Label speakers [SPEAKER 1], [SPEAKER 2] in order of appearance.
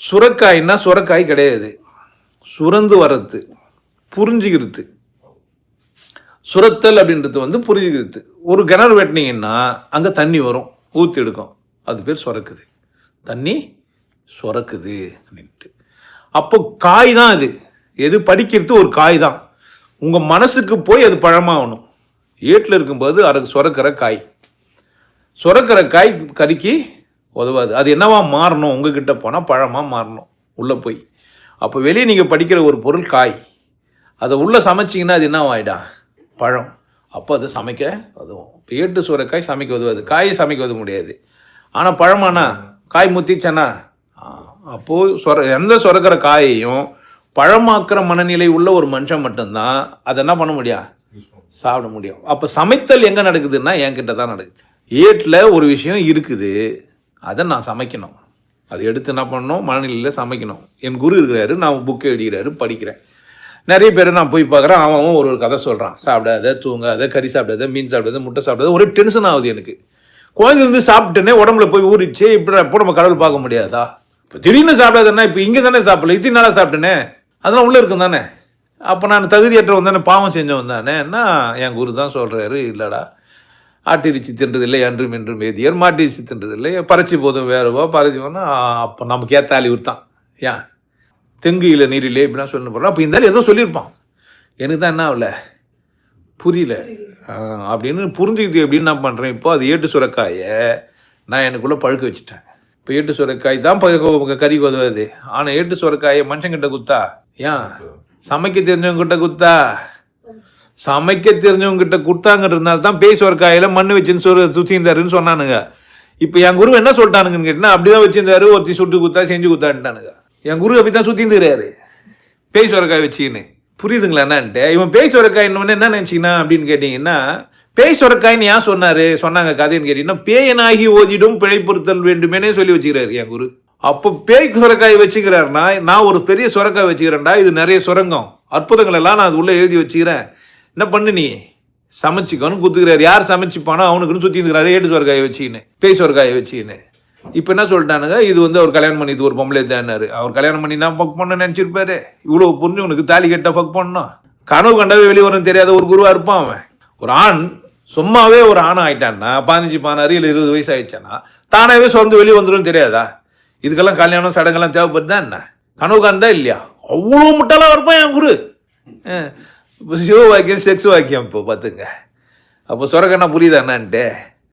[SPEAKER 1] சுரக்காய்னா சுரக்காய் கிடையாது, சுரந்து வர்றது, புரிஞ்சுக்கிறது. சுரத்தல் அப்படின்றது புரிஞ்சுக்கிறது. ஒரு கிணறு வெட்டினீங்கன்னா அங்கே தண்ணி வரும், ஊற்றி எடுக்கும், அது பேர் சுரக்குது. தண்ணி சுரக்குது அப்படின்ட்டு. அப்போ காய் தான் அது. எது படிக்கிறது ஒரு காய் தான். உங்கள் மனசுக்கு போய் அது பழமாகணும். ஏட்டில் இருக்கும்போது அதுக்கு சுரக்கிற காய், சுரக்கிற காய் கறிக்கு உதவாது. அது என்னவா மாறணும்? உங்ககிட்ட போனால் பழமாக மாறணும் உள்ளே போய். அப்போ வெளியே நீங்கள் படிக்கிற ஒரு பொருள் காய், அதை உள்ளே சமைச்சிங்கன்னா அது என்னவாயிடா? பழம். அப்போ அது சமைக்க உதவும். இப்போ ஏட்டு சுரக்காய் சமைக்க உதவாது, காய் சமைக்க உதவ முடியாது. ஆனால் பழமானா காய் முத்திச்சானா அப்போது எந்த சுரக்கிற காயையும் பழமாக்குற மனநிலை உள்ள ஒரு மனுஷன் மட்டும்தான் அதை என்ன பண்ண முடியும்? சாப்பிட முடியும். அப்போ சமைத்தல் எங்கே நடக்குதுன்னா என்கிட்ட தான் நடக்குது. ஏட்டில் ஒரு விஷயம் இருக்குது, அதை நான் சமைக்கணும். அதை எடுத்து என்ன பண்ணணும்? மனநிலையில் சமைக்கணும். என் குரு இருக்கிறாரு, நான் புக்கு எழுதுகிறாரு, படிக்கிறேன். நிறைய பேர் நான் போய் பார்க்குறேன், அவன் ஒரு கதை சொல்கிறான். சாப்பிடாத, தூங்காத, கறி சாப்பிடாத, மீன் சாப்பிடாத, முட்டை சாப்பிடாத. ஒரே டென்ஷன் ஆகுது எனக்கு. குழந்தைலேருந்து சாப்பிட்டேனே உடம்புல போய் ஊறிச்சு. இப்படி எப்போ நம்ம கடவுள் பார்க்க முடியாதா? இப்போ திடீர்னு சாப்பிடாதுன்னா இப்போ இங்கே தானே சாப்பிடல, இத்தனை நாளாக சாப்பிட்டேனே, அதெல்லாம் உள்ளே இருக்கும் தானே. அப்போ நான் தகுதியற்றவன் தானே, பாவம் செஞ்சவன் தானே. என்ன என் குரு தான் சொல்கிறாரு, இல்லைடா, ஆட்டிரிச்சி தின்றதில்லை என்றும் என்றும் வேதியர், மாட்டிரிச்சி தின்றதில்லை, பறிச்சு போதும் வேறுவா பறிச்சு போனால். அப்போ நமக்கு ஏற்ற அழிவுறு தான். ஏன் தெங்கு இல்லை நீரிலே இப்படிலாம் சொல்ல போகிறோம். அப்போ இருந்தாலும் ஏதோ சொல்லியிருப்பான், எனக்கு தான் என்ன ஆகல, புரியல அப்படின்னு புரிஞ்சுக்கிட்டு எப்படின்னு நான் பண்ணுறேன். இப்போ அது ஏட்டு சுரக்காயை நான் எனக்குள்ளே பழுக்க வச்சுட்டேன். இப்போ ஏட்டு சுரக்காய் தான் கறிக்கு உதவுது. ஆனால் ஏட்டு சுரக்காயை மனுஷங்கிட்ட குத்தா, ஏன் சமைக்க தெரிஞ்சவங்ககிட்ட குத்தா, சமைக்க தெரிஞ்சவங்ககிட்ட கொடுத்தாங்கிறதுனால தான் பேய் சுரக்காயில் மண் வச்சுன்னு சுற்றிருந்தாருன்னு சொன்னானுங்க. இப்போ என் குரு என்ன சொல்லிட்டானுங்கன்னு கேட்டினா, அப்படி தான் வச்சுருந்தாரு, ஒருத்தி சுட்டு குத்தா செஞ்சு குத்தான்ட்டானுங்க. என் குரு அப்படி தான் சுற்றிருந்துக்கிறாரு பேய் சுரக்காய் வச்சுக்கின்னு. புரியுதுங்களா என்னான்ட்டு? இவன் பேய் சுரக்காய் இன்னொன்று என்ன நினச்சிங்கன்னா அப்படின்னு கேட்டிங்கன்னா, பேய் சுரக்காயின்னு ஏன் சொன்னாங்க கதைன்னு கேட்டிங்கன்னா, பேயனாகி ஓதிடும் பிழைப்பொருத்தல் வேண்டுமேனே சொல்லி வச்சுக்கிறாரு என் குரு. அப்போ பேய் சுரக்காய் வச்சுக்கிறாருன்னா, நான் ஒரு பெரிய சுரக்காய் வச்சுக்கிறேன்டா, இது நிறைய சுரங்கம் அற்புதங்கள் எல்லாம் நான் அது உள்ளே எழுதி வச்சுக்கிறேன், என்ன பண்ணு நீ சமைச்சிக்கோன்னு குத்துக்கிறாரு. யார் சமைச்சிப்பானோ அவனுக்குன்னு சுற்றி இருக்கிறாரு ஏட்டு சுரக்காயை வச்சுக்கின்னு, பேய் சுரக்காயை வச்சுக்கின்னு. இப்போ என்ன சொல்லிட்டானுங்க, இது அவர் கல்யாணம் பண்ணி இது ஒரு பொம்பளை தானாரு. அவர் கல்யாணம் பண்ணி நான் ஃபக் பண்ண நினச்சிருப்பாரு. இவ்வளோ புரிஞ்சு உனக்கு தாலி கட்ட ஃபக் பண்ணணும், கனவு கண்டவே வெளியே வரும் தெரியாத ஒரு குருவாக இருப்பான் அவன். ஒரு ஆண் சும்மாவே ஒரு ஆண் ஆகிட்டான்னா 15, 16 இல்லை 20 வயசு ஆகிடுச்சானா தானாகவே சொந்த வெளியே வந்துடும் தெரியாதா? இதுக்கெல்லாம் கல்யாணம் சடங்கெல்லாம் தேவைப்படுதா என்ன? கனவு காண்டா இல்லையா? அவ்வளோ முட்டாளாக இருப்பான் என் குரு. சிவ வாக்கியம் செக்ஸ் வாக்கியம் இப்போ பார்த்துங்க. அப்போ சுரக்கண்ணா புரியுதா என்னான்ட்டு?